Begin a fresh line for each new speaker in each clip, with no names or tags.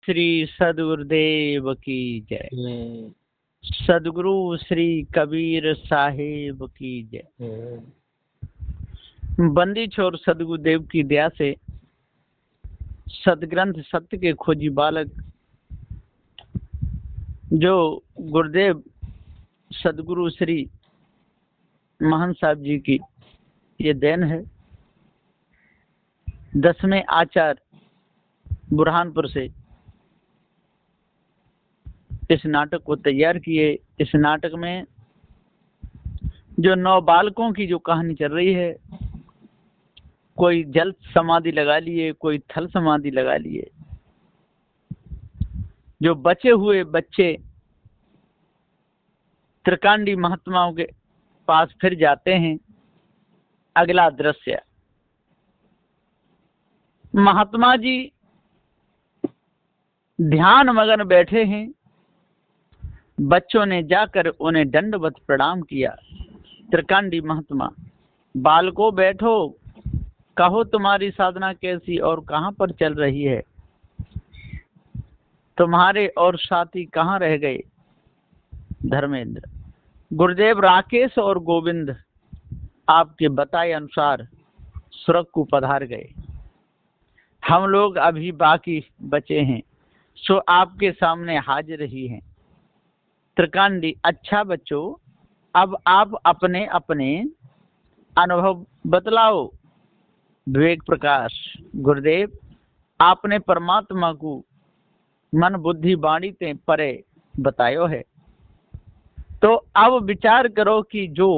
श्री सदगुरुदेव की जय। सदगुरु श्री कबीर साहिब की जय। बंदी छोर सदगुरुदेव की दया से सदग्रंथ सत्य के खोजी बालक जो गुरुदेव सदगुरु श्री महंत साहब जी की ये देन है। 10वें आचार्य बुरहानपुर से इस नाटक को तैयार किए। इस नाटक में जो 9 बालकों की जो कहानी चल रही है, कोई जल समाधि लगा लिए, कोई थल समाधि लगा लिए। जो बचे हुए बच्चे त्रिकांडी महात्माओं के पास फिर जाते हैं। अगला दृश्य, महात्मा जी ध्यान मगन बैठे हैं। बच्चों ने जाकर उन्हें दंडवत प्रणाम किया। त्रिकांडी महात्मा, बालको बैठो, कहो तुम्हारी साधना कैसी और कहां पर चल रही है? तुम्हारे और साथी कहां रह गए? धर्मेंद्र, गुरुदेव राकेश और गोविंद आपके बताए अनुसार सुरग को पधार गए। हम लोग अभी बाकी बचे हैं, सो आपके सामने हाजिर ही हैं। त्रिकांडी, अच्छा बच्चों, अब आप अपने अपने अनुभव बतलाओ। विवेक प्रकाश, गुरुदेव आपने परमात्मा को मन बुद्धि वाणी ते परे बतायो है, तो अब विचार करो कि जो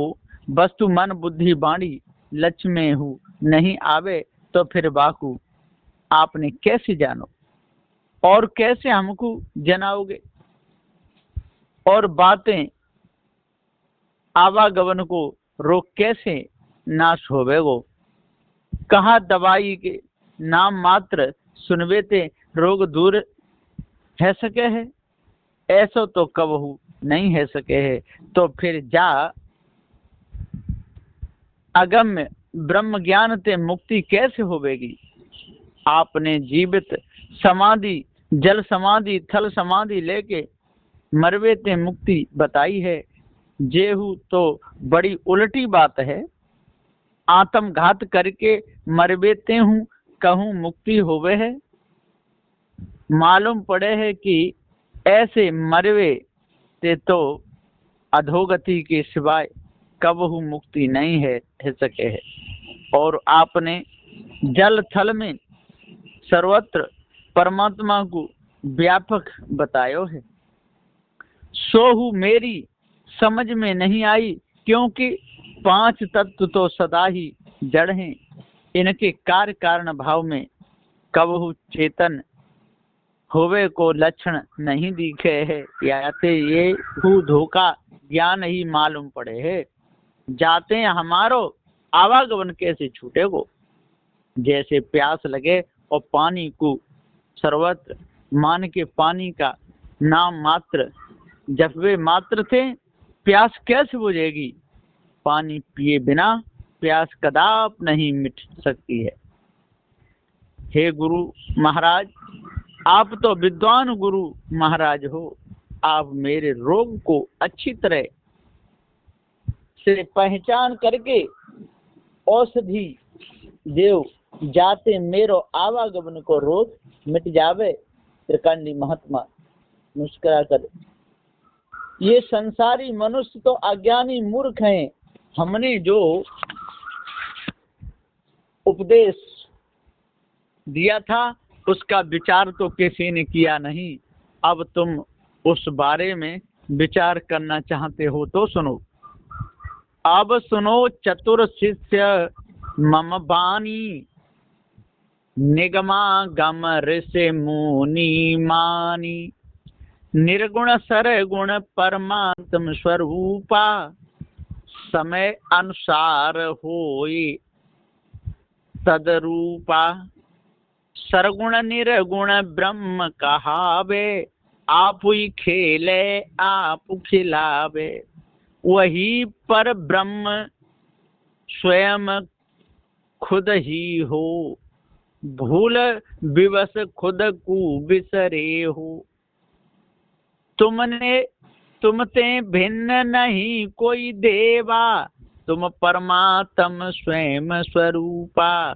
वस्तु मन बुद्धि वाणी लक्ष्य में हूँ नहीं आवे, तो फिर बाकू आपने कैसे जानो और कैसे हमको जनाओगे? और बातें आवागमन को रोक कैसे नाश होवेगो? कहा दवाई के नाम मात्र सुनवे ते रोग दूर है सके है? ऐसो तो कबहू नहीं है सके है। तो फिर जा अगम्य ब्रह्म ज्ञान ते मुक्ति कैसे होवेगी? आपने जीवित समाधि, जल समाधि, थल समाधि लेके मरवे ते मुक्ति बताई है। जेहू तो बड़ी उल्टी बात है। आत्मघात करके मरवेते हूँ, कहूँ मुक्ति होवे है। मालूम पड़े है कि ऐसे मरवे ते तो अधोगति के सिवाय कबहू मुक्ति नहीं है सके है। और आपने जल थल में सर्वत्र परमात्मा को व्यापक बतायो है। सोहू मेरी समझ में नहीं आई, क्योंकि 5 तत्व तो सदा ही जड़ हैं। इनके कार्य कारण भाव में कबहू चेतन होवे को लक्षण नहीं दिखे है। याते ये हु धोखा ज्ञान ही मालूम पड़े है। जाते हैं हमारो आवागमन कैसे छूटे को? जैसे प्यास लगे और पानी को सर्वत्र मान के पानी का नाम मात्र जब वे मात्र थे, प्यास कैसे बुझेगी? पानी पिए बिना प्यास कदाप नहीं मिट सकती है। हे गुरु महाराज, आप तो विद्वान गुरु महाराज हो। आप मेरे रोग को अच्छी तरह से पहचान करके औषधि देव, जाते मेरो आवागमन को रोग मिट जावे। त्रिकांडी महात्मा मुस्कुरा कर, ये संसारी मनुष्य तो अज्ञानी मूर्ख हैं। हमने जो उपदेश दिया था उसका विचार तो किसी ने किया नहीं। अब तुम उस बारे में विचार करना चाहते हो तो सुनो। अब सुनो चतुर शिष्य मम बानी, निगमा गम ऋषि मुनि मानी। निर्गुण सरगुण परमात्म स्वरूपा, समय अनुसार होए तदरूपा। सरगुण निर्गुण ब्रह्म कहावे, आप ही खेले आप खिलावे। वही पर ब्रह्म स्वयं खुद ही हो, भूल विवश खुद को बिसरे हो। तुमते भिन्न नहीं कोई देवा, तुम परमात्म स्वयं स्वरूपा।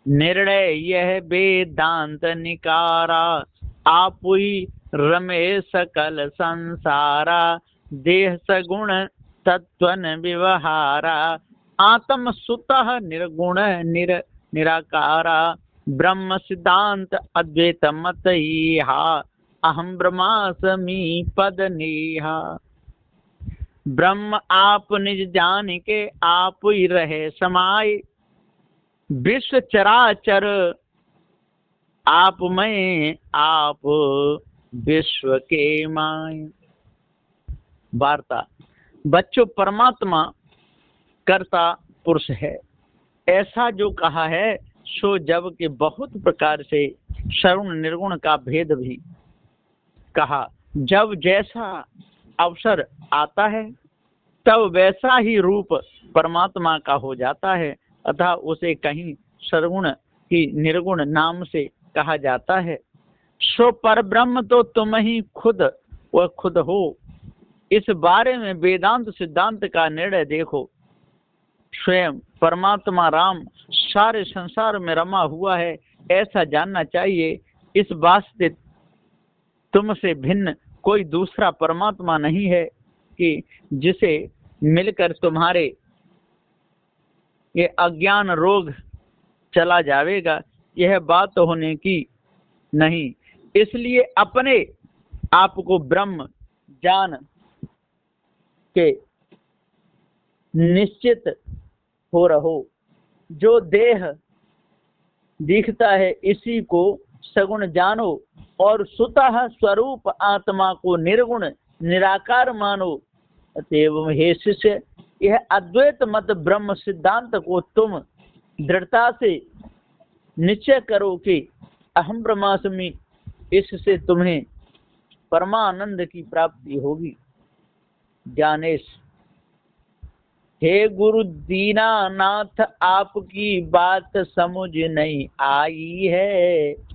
निर्णय यह वेदांत निकारा, आप ही रमे सकल संसारा। देह सगुण तत्वन व्यवहारा, आत्म सुतः निर्गुण निराकारा। ब्रह्म सिद्धांत अद्वैत मत हा, अहम ब्रह्मास्मि पद नेहा। ब्रह्म आप निज जान के, आप ही रहे समाये। विश्व चराचर आप में, आप विश्व के माय। वार्ता। बच्चों, परमात्मा कर्ता पुरुष है, ऐसा जो कहा है सो जब के बहुत प्रकार से सगुण निर्गुण का भेद भी कहा। जब जैसा अवसर आता है तब वैसा ही रूप परमात्मा का हो जाता है, अतः उसे कहीं सगुण की निर्गुण नाम से कहा जाता है। सो पर ब्रह्म तो तुम ही खुद व खुद हो। इस बारे में वेदांत सिद्धांत का निर्णय देखो। स्वयं परमात्मा राम सारे संसार में रमा हुआ है, ऐसा जानना चाहिए। इस वास्ते तुमसे भिन्न कोई दूसरा परमात्मा नहीं है कि जिसे मिलकर तुम्हारे ये अज्ञान रोग चला जाएगा, यह बात होने की नहीं। इसलिए अपने आप को ब्रह्म जान के निश्चित हो रहो। जो देह दिखता है इसी को सगुण जानो, और सुतः स्वरूप आत्मा को निर्गुण निराकार मानो। अतएव हे शिष्य, यह अद्वैत मत ब्रह्म सिद्धांत को तुम दृढ़ता से निश्चय करो कि अहम ब्रह्मास्मि। इससे तुम्हें परमानंद की प्राप्ति होगी। ज्ञानेश। हे गुरु दीनानाथ, आपकी बात समझ नहीं आई है।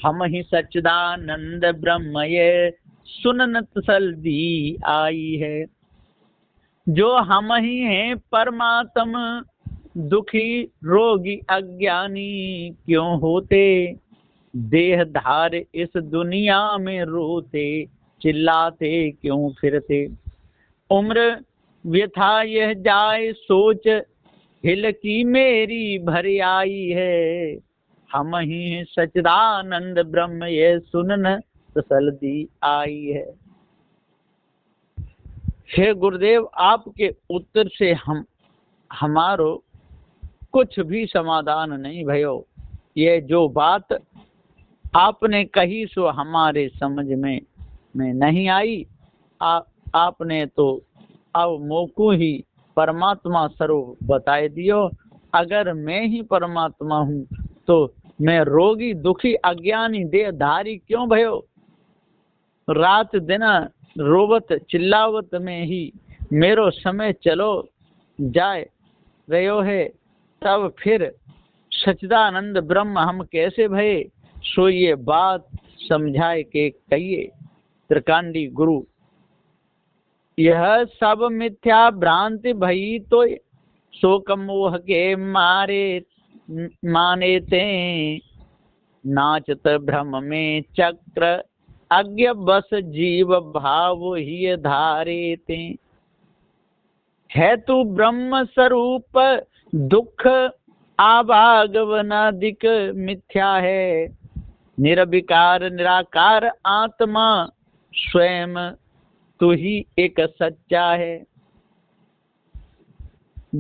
हम ही सच्चिदानंद ब्रह्म ये सुनन तसल्ली आई है। जो हम ही हैं परमात्म, दुखी रोगी अज्ञानी क्यों होते। देह धार इस दुनिया में रोते, चिल्लाते क्यों फिरते। उम्र व्यथा यह जाए सोच, हिल की मेरी भर आई है। हम ही सच्चिदानंद ब्रह्म ये सुनन तसल्ली आई है। हे गुरुदेव, आपके उत्तर से हमारो कुछ भी समाधान नहीं भयो। ये जो बात आपने कही सो हमारे समझ में नहीं आई। आपने तो अब मोको ही परमात्मा स्वरूप बताए दियो। अगर मैं ही परमात्मा हूँ तो मैं रोगी दुखी अज्ञानी देहधारी क्यों भयो। रात दिन रोवत चिल्लावत में ही मेरो समय चलो जाए रहो है, तब फिर सच्चिदानंद ब्रह्म हम कैसे भये। सो ये बात समझाए के कहिए। त्रिकांडी गुरु। यह सब मिथ्या भ्रांति भई तो शोक मोह के माने ते। नाचत भ्रम में चक्र अज्ञ बस जीव भाव ही धारे ते। है तू ब्रह्म स्वरूप दुख आभागवनादिक मिथ्या है। निर्विकार निराकार आत्मा स्वयं तू ही एक सच्चा है।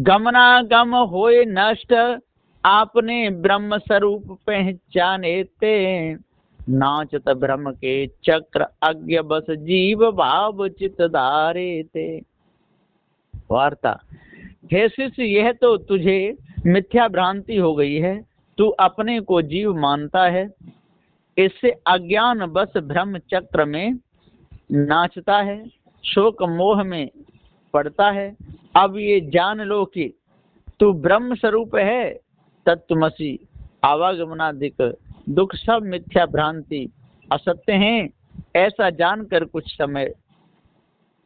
गमनागम होए नष्ट आपने ब्रह्म स्वरूप पहचाने ते। नाचत भ्रम के चक्र अज्ञ बस जीव भाव चित धारे ते। वार्ता। हे शिष्य, यह तो तुझे मिथ्या भ्रांति हो गई है। तू अपने को जीव मानता है, इससे अज्ञान बस भ्रम चक्र में नाचता है, शोक मोह में पड़ता है। अब ये जान लो कि तू ब्रह्म स्वरूप है, तत्वमसि, आवागमनादिक दुख सब मिथ्या भ्रांति असत्य हैं, ऐसा जानकर कुछ समय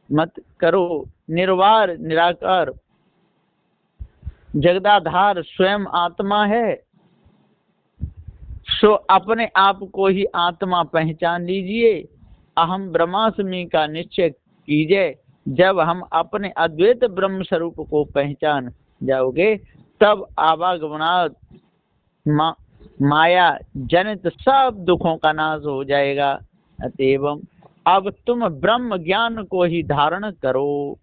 मत करो। निर्वार निराकार जगदाधार स्वयं आत्मा है, सो अपने आप को ही आत्मा पहचान लीजिए। अहम ब्रह्मास्मि का निश्चय कीजिए। जब हम अपने अद्वैत ब्रह्म स्वरूप को पहचान जाओगे, तब आवागमनाद माया जनित सब दुखों का नाश हो जाएगा। अतएव अब तुम ब्रह्म ज्ञान को ही धारण करो।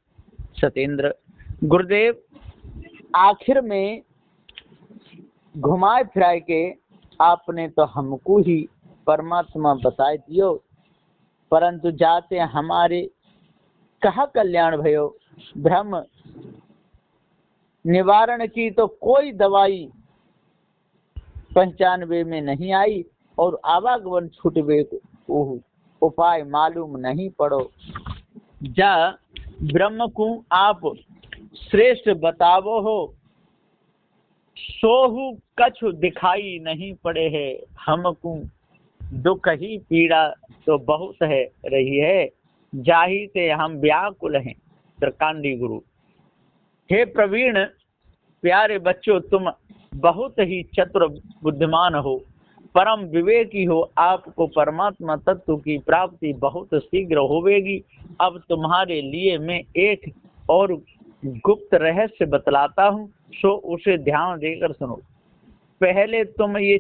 सतेंद्र गुरुदेव आखिर में घुमाए फिराए के आपने तो हमको ही परमात्मा बता दियो, परंतु जाते हमारे कहा कल्याण भयो। भ्रम निवारण की तो कोई दवाई पहचानवे में नहीं आई, और आवागमन छूटवे को उपाय मालूम नहीं पड़ो। जा ब्रह्म को आप श्रेष्ठ बतावो हो, सोहु कछु दिखाई नहीं पड़े है। हमको दुख ही पीड़ा तो बहुत है रही है, जाहि से हम व्याकुल हैं। त्रिकांडी गुरु हे प्रवीण प्यारे बच्चों, तुम बहुत ही चतुर बुद्धिमान हो, परम विवेकी हो। आपको परमात्मा तत्व की प्राप्ति बहुत शीघ्र होवेगी। अब तुम्हारे लिए मैं एक और गुप्त रहस्य बतलाता हूँ, सो उसे ध्यान देकर सुनो। पहले तुम ये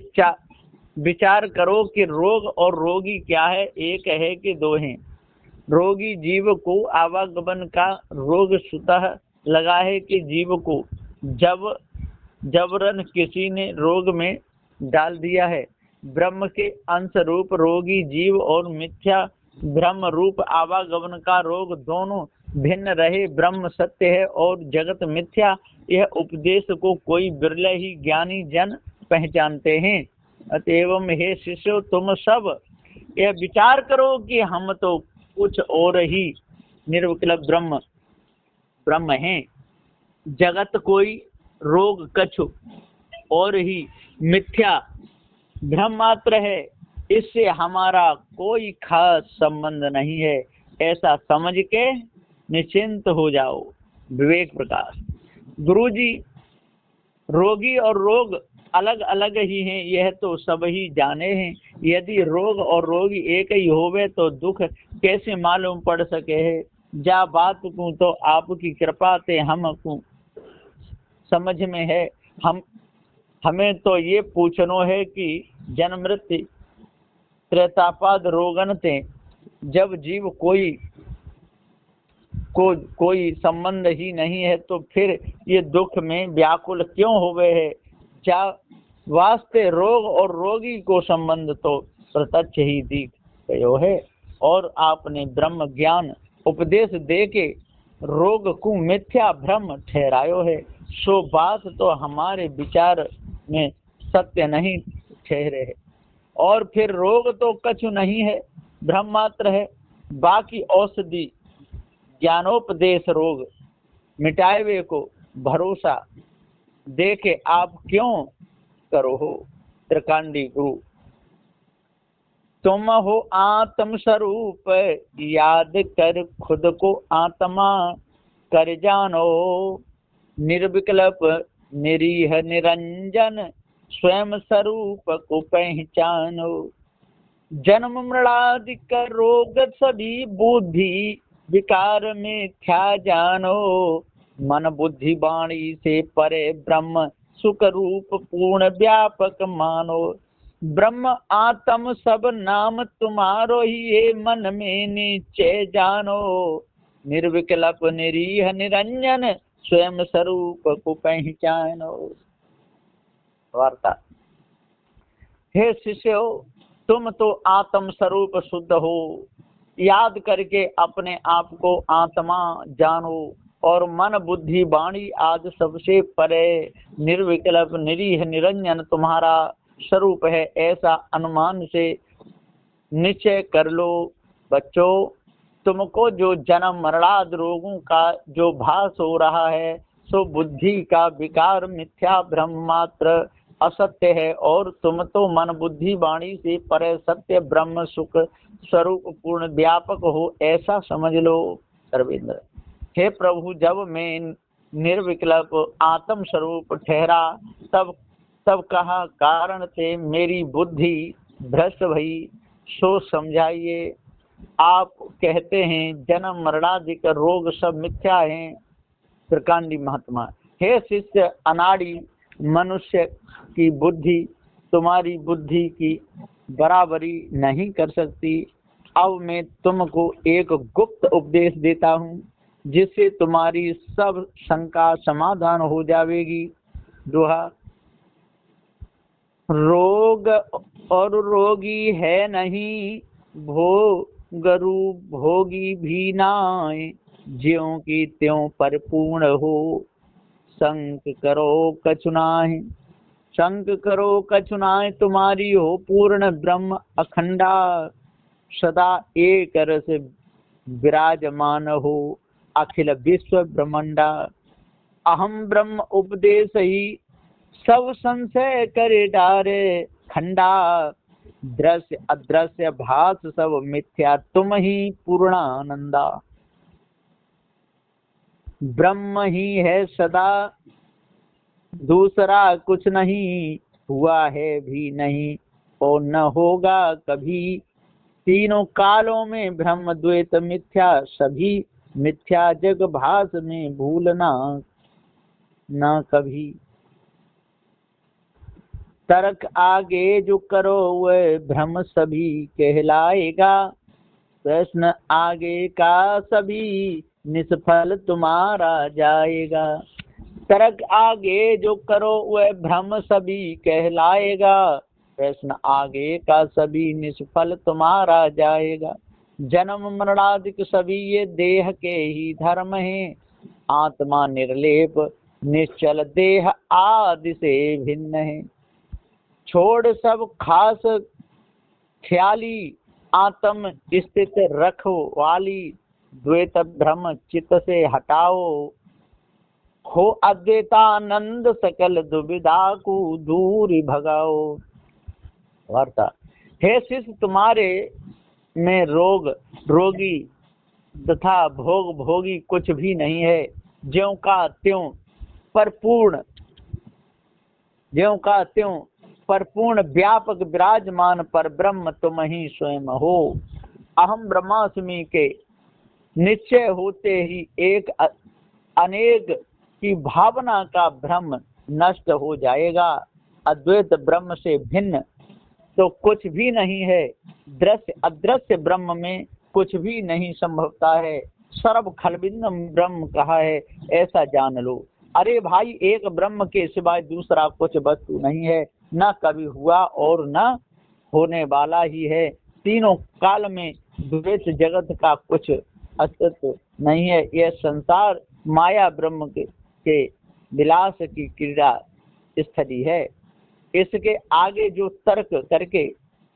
विचार करो कि रोग और रोगी क्या है, एक है कि दो हैं। रोगी जीव को आवागमन का रोग स्वतः लगा है कि जीव को जबरन किसी ने रोग में डाल दिया है। ब्रह्म के अंश रूप रोगी जीव और मिथ्या ब्रह्म रूप आवागमन का रोग दोनों भिन्न रहे। ब्रह्म सत्य है और जगत मिथ्या, यह उपदेश को कोई बिरले ही ज्ञानी जन पहचानते हैं। अतएव हे शिष्यों, तुम सब यह विचार करो कि हम तो कुछ और ही निर्विकल्प ब्रह्म हैं। जगत कोई रोग कछु और ही मिथ्या भ्रम मात्र है, इससे हमारा कोई खास संबंध नहीं है। ऐसा समझ के निश्चिंत हो जाओ। विवेक प्रकाश गुरुजी, रोगी और रोग अलग अलग ही हैं, यह तो सब ही जाने हैं। यदि रोग और रोगी एक ही होवे तो दुख कैसे मालूम पड़ सके है। जा बात को तो आपकी कृपा से हमको समझ में है। हमें तो ये पूछनो है कि जन्म मृत्यु त्रेतापाद रोगन ते जब जीव कोई संबंध ही नहीं है, तो फिर ये दुख में व्याकुल क्यों होवे है। जा वास्ते रोग और रोगी को संबंध तो प्रत्यक्ष ही दिख गयो है, और आपने ब्रह्म ज्ञान उपदेश दे के रोग को मिथ्या भ्रम ठहरायो है। सो बात तो हमारे विचार में सत्य नहीं ठहरे है। और फिर रोग तो कछु नहीं है, भ्रम मात्र है। बाकी औषधि ज्ञानोपदेश रोग मिटावे को भरोसा दे के आप क्यों करो हो। त्रिकांडी गुरु तुम हो आत्म स्वरूप, याद कर खुद को आत्मा कर जानो। निर्विकल्प निरीह निरंजन स्वयं स्वरूप को पहचानो। जन्म मृणादि कर रोग सभी बुद्धि विकार में क्या जानो। मन बुद्धि वाणी से परे ब्रह्म सुख रूप पूर्ण व्यापक मानो। ब्रह्म आत्म सब नाम तुम्हारो ही, ये मन में निश्चय जानो। निर्विकल्प निरीह निरंजन स्वयं स्वरूप को पहचानो। वार्ता हे शिष्यो, तुम तो आत्म स्वरूप शुद्ध हो। याद करके अपने आप को आत्मा जानो, और मन बुद्धि वाणी आदि सबसे परे निर्विकल्प निरीह निरंजन तुम्हारा स्वरूप है, ऐसा अनुमान से निश्चय कर लो। बच्चों, तुमको जो जन्म मरणादि रोगों का जो भास हो रहा है, सो बुद्धि का विकार मिथ्या भ्रम मात्र असत्य है और तुम तो मन बुद्धि वाणी से परे सत्य ब्रह्म सुख स्वरूप पूर्ण व्यापक हो, ऐसा समझ लो। सर्वेंद्र, हे प्रभु, जब मैं निर्विकल्प आत्म स्वरूप ठहरा तब कहा कारण से मेरी बुद्धि भ्रष्ट भई, सो समझाइए। आप कहते हैं जन्म मरणादिक रोग सब मिथ्या हैं। त्रिकांडी महात्मा, हे शिष्य, अनाड़ी मनुष्य की बुद्धि तुम्हारी बुद्धि की बराबरी नहीं कर सकती। अब मैं तुमको एक गुप्त उपदेश देता हूँ, जिससे तुम्हारी सब शंका समाधान हो जाएगी। दोहा, रोग और रोगी है नहीं, भोगरु भोगी भी नाय, ज्यों की त्यों परिपूर्ण हो, संक करो कछु नाहि। संक करो कछु नाहि, तुम्हारी हो पूर्ण ब्रह्म अखंडा, सदा एक रस विराजमान हो, अखिल विश्व ब्रह्मांडा। अहम ब्रह्म उपदेश ही सब संशय करे डारे, खंडा दृश्य अदृश्य भास सब मिथ्या, तुम ही पूर्णानंदा। ब्रह्म ही है सदा, दूसरा कुछ नहीं, हुआ है भी नहीं और न होगा कभी। तीनों कालों में ब्रह्म द्वैत मिथ्या, सभी मिथ्या जग भास में भूलना न कभी। तर्क आगे जो करो वह भ्रम सभी कहलाएगा, प्रश्न आगे का सभी निष्फल तुम्हारा जाएगा। तर्क आगे जो करो वह भ्रम सभी कहलाएगा, प्रश्न आगे का सभी निष्फल तुम्हारा जाएगा। जन्म मरणादिक सभी ये देह के ही धर्म हैं, आत्मा निर्लेप निश्चल देह आदि से भिन्न है। छोड़ सब खास ख्याली, आत्म स्थित रखो वाली, द्वैत भ्रम चित्त से हटाओ, हो अद्वैतानंद सकल दुविधा को दूर भगाओ। वार्ता, हे शिष्य, तुम्हारे में रोग रोगी तथा भोग भोगी कुछ भी नहीं है। ज्यों का त्यों परिपूर्ण व्यापक विराजमान पर ब्रह्म तुम ही स्वयं हो। अहम ब्रह्मास्मि के निश्चय होते ही एक अनेक की भावना का भ्रम नष्ट हो जाएगा। अद्वैत ब्रह्म से भिन्न तो कुछ भी नहीं है। दृश्य अदृश्य ब्रह्म में कुछ भी नहीं संभवता है। सर्व खलबिंदम ब्रह्म कहा है, ऐसा जान लो। अरे भाई, एक ब्रह्म के सिवाय दूसरा कुछ वस्तु नहीं है, न कभी हुआ और न होने वाला ही है। तीनों काल में द्वैत जगत का कुछ अस्तित्व नहीं है। यह संसार माया ब्रह्म के विलास की क्रीड़ा स्थली है। इसके आगे जो तर्क करके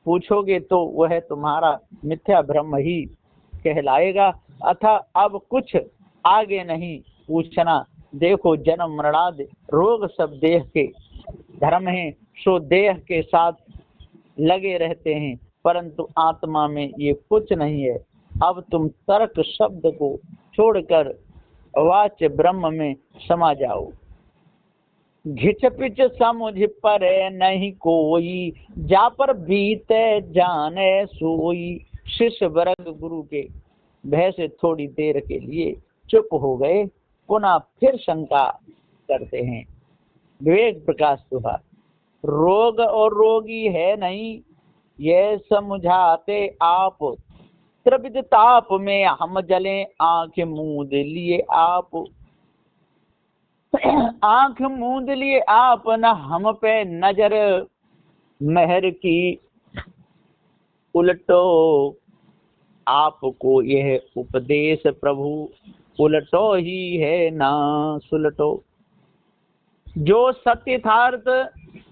पूछोगे तो वह तुम्हारा मिथ्या भ्रम ही कहलाएगा। अतः अब कुछ आगे नहीं पूछना। देखो, जन्म मरणादि रोग सब देह के धर्म हैं, सो देह के साथ लगे रहते हैं, परंतु आत्मा में ये कुछ नहीं है। अब तुम तर्क शब्द को छोड़कर वाच्य ब्रह्म में समा जाओ। घिच पिच समझ पर नहीं कोई, जा पर बीते जाने सोई। शिष्य वर्ग गुरु के भय से थोड़ी देर के लिए चुप हो गए, पुनः फिर शंका करते हैं। विवेक प्रकाश सुहा, रोग और रोगी है नहीं, ये समझाते आप। त्रिविध ताप में हम जले, आंख मूंद लिए आप। आंख मूंद लिए आप, न हम पे नजर मेहर की उलटो। आपको यह उपदेश प्रभु उलटो ही है ना सुलटो। जो सत्यथार्थ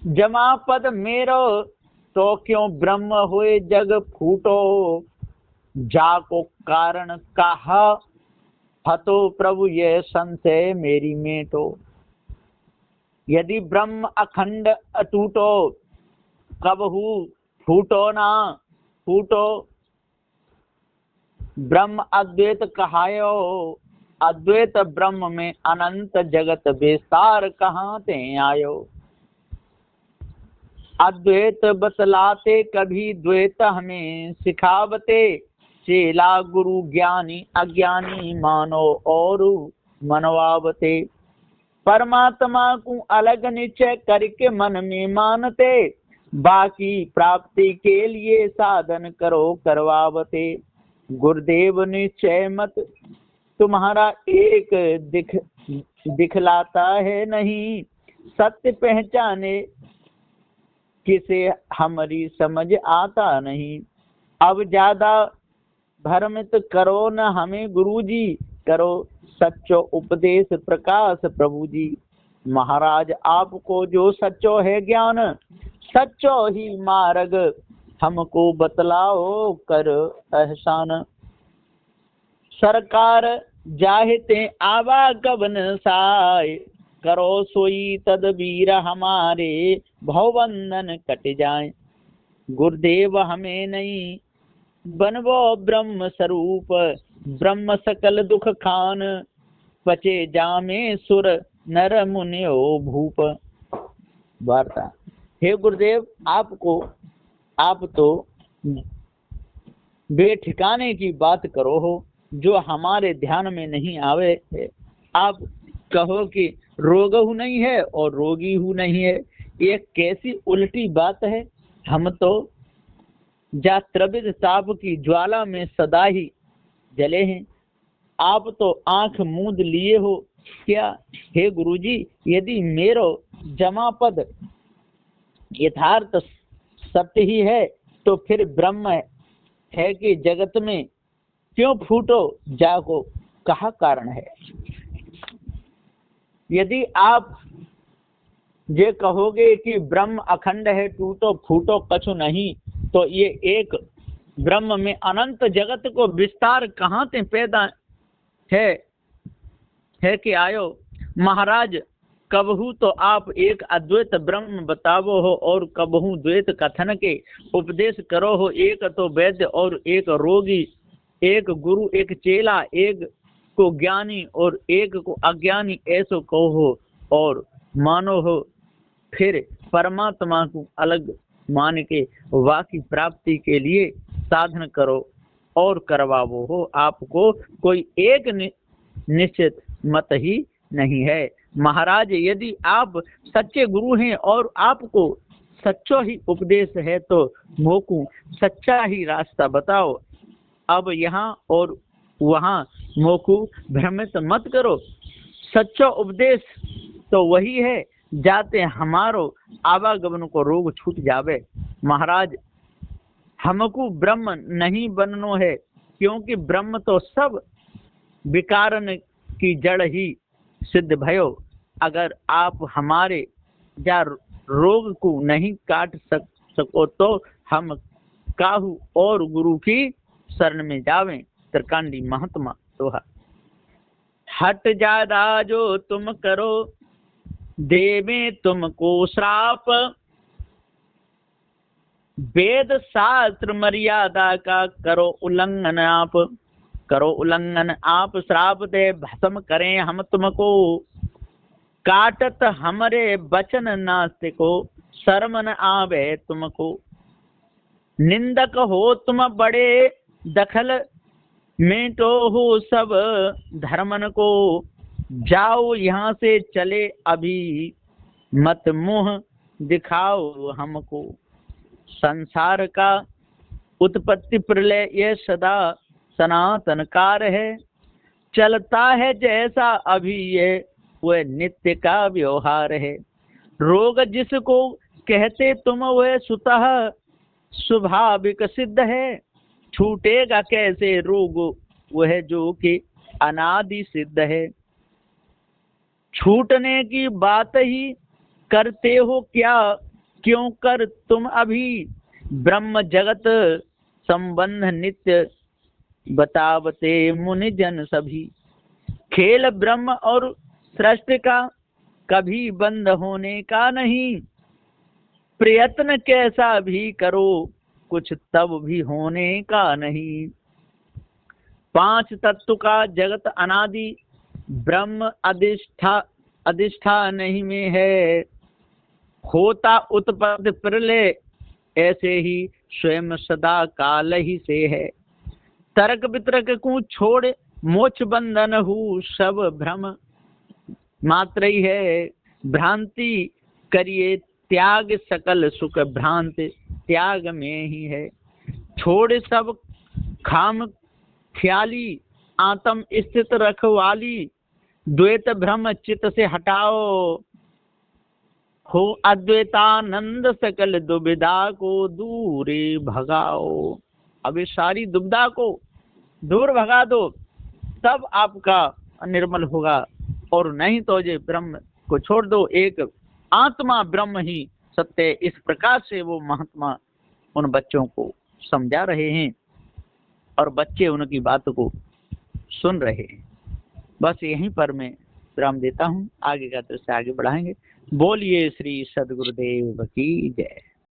जमा पद मेरो, तो क्यों ब्रह्म हुए जग फूटो। जाको कारण कहा हतो प्रभु, यह संशय मेरी मेटो। यदि ब्रह्म अखंड अटूटो कबहू फूटो ना फूटो। ब्रह्म अद्वैत कहायो, अद्वैत ब्रह्म में अनंत जगत विस्तार कहाँ ते आयो। अद्वैत बतलाते कभी द्वैत हमें सिखावते, चेला गुरु ज्ञानी अज्ञानी मानो और मनवावते। परमात्मा को अलग निश्चय करके मन में मानते, बाकी प्राप्ति के लिए साधन करो करवावते। गुरुदेव निश्चय मत तुम्हारा एक दिखलाता है नहीं, सत्य पहचाने किसे हमारी समझ आता नहीं। अब ज्यादा भ्रमित करो न हमें गुरुजी, करो सच्चो उपदेश प्रकाश प्रभु जी। महाराज आपको जो सच्चो है ज्ञान, सच्चो ही मार्ग हमको बतलाओ कर एहसान। सरकार जाहिते आवागमन साय, करो सोई तदबीर हमारे भवबंधन कट जाए। गुरुदेव हमें नहीं बनवो ब्रह्म स्वरूप, ब्रह्म सकल दुख खान, पचे जामे सुर नर मुनियो भूप। वार्ता। हे गुरुदेव, आप तो बेठिकाने की बात करो हो, जो हमारे ध्यान में नहीं आवे है। आप कहो कि रोग हूँ नहीं है और रोगी हूँ नहीं है, ये कैसी उल्टी बात है। हम तो जा त्रिविध ताप की ज्वाला में सदा ही जले हैं, आप तो आंख मूंद लिए हो क्या। हे गुरुजी, यदि मेरो जमापद यथार्थ सत्य ही है, तो फिर ब्रह्म है कि जगत में क्यों फूटो जागो कहा कारण है। यदि आप ये कहोगे कि ब्रह्म अखंड है, टूटो फूटो कछु नहीं, तो ये एक ब्रह्म में अनंत जगत को विस्तार कहाँ से पैदा है कि आयो। महाराज कबहू तो आप एक अद्वैत ब्रह्म बतावो हो, और कबहू द्वैत कथन के उपदेश करो हो। एक तो वैद्य और एक रोगी, एक गुरु एक चेला, एक को ज्ञानी और एक को अज्ञानी, ऐसो कहो हो और मानो हो। फिर परमात्मा को अलग मान के वाकी प्राप्ति के लिए साधन करो और करवावो हो। आपको कोई एक निश्चित मत ही नहीं है। महाराज, यदि आप सच्चे गुरु हैं और आपको सच्चो ही उपदेश है, तो मोकू सच्चा ही रास्ता बताओ। अब यहाँ और वहाँ मोकू भ्रमित मत करो। सच्चो उपदेश तो वही है, जाते हमारो आवागमन को रोग छूट जावे। महाराज, हमको ब्रह्म नहीं बननो है, क्योंकि ब्रह्म तो सब विकारन की जड़ ही सिद्ध भयो। अगर आप हमारे या रोग को नहीं काट सको, तो हम काहू और गुरु की शरण में जावें। त्रिकांडी महात्मा दोहा। हट जादा जो तुम करो, देवे तुमको श्राप, वेद शास्त्र मर्यादा का करो उल्लंघन आप। करो उल्लंघन आप, श्राप दे भस्म करें हम तुमको। काटत हमरे वचन नास्तिको, शर्म न आवे तुमको। निंदक हो तुम बड़े, दखल मेटो हो सब धर्मन को। जाओ यहाँ से चले अभी, मत मुँह दिखाओ हमको। संसार का उत्पत्ति प्रलय ये सदा सनातन कार है। चलता है जैसा अभी ये वह नित्य का व्यवहार है। रोग जिसको कहते तुम वह स्वतः स्वाभाविक सिद्ध है। छूटेगा कैसे रोग वह जो कि अनादि सिद्ध है। छूटने की बात ही करते हो क्या, क्यों कर तुम अभी। ब्रह्म जगत संबंध नित्य बतावते मुनि जन सभी। खेल ब्रह्म और सृष्टि का कभी बंद होने का नहीं, प्रयत्न कैसा भी करो कुछ तब भी होने का नहीं। पांच तत्व का जगत अनादि, ब्रह्म अधिष्ठा नहीं में है। होता उत्पत्ति प्रलय, ऐसे ही स्वयं सदा काल ही से है। तर्क वितर्क को छोड़ मोक्ष बंधन हूँ, सब भ्रम मात्र ही है। भ्रांति करिए त्याग, सकल सुख भ्रांति त्याग में ही है। छोड़ सब खाम ख्याली, आत्म स्थित रखवाली, द्वैत भ्रम चित्त से हटाओ, हो अद्वैतानंद सकल दुविधा को दूर भगाओ। अब इस सारी दुविधा को दूर भगा दो, तब आपका निर्मल होगा, और नहीं तो ये ब्रह्म को छोड़ दो। एक आत्मा ब्रह्म ही सत्य। इस प्रकार से वो महात्मा उन बच्चों को समझा रहे हैं और बच्चे उनकी बात को सुन रहे हैं। बस यहीं पर मैं विराम देता हूँ, आगे का दृश्य आगे बढ़ाएंगे। बोलिए श्री सद्गुरुदेव की जय।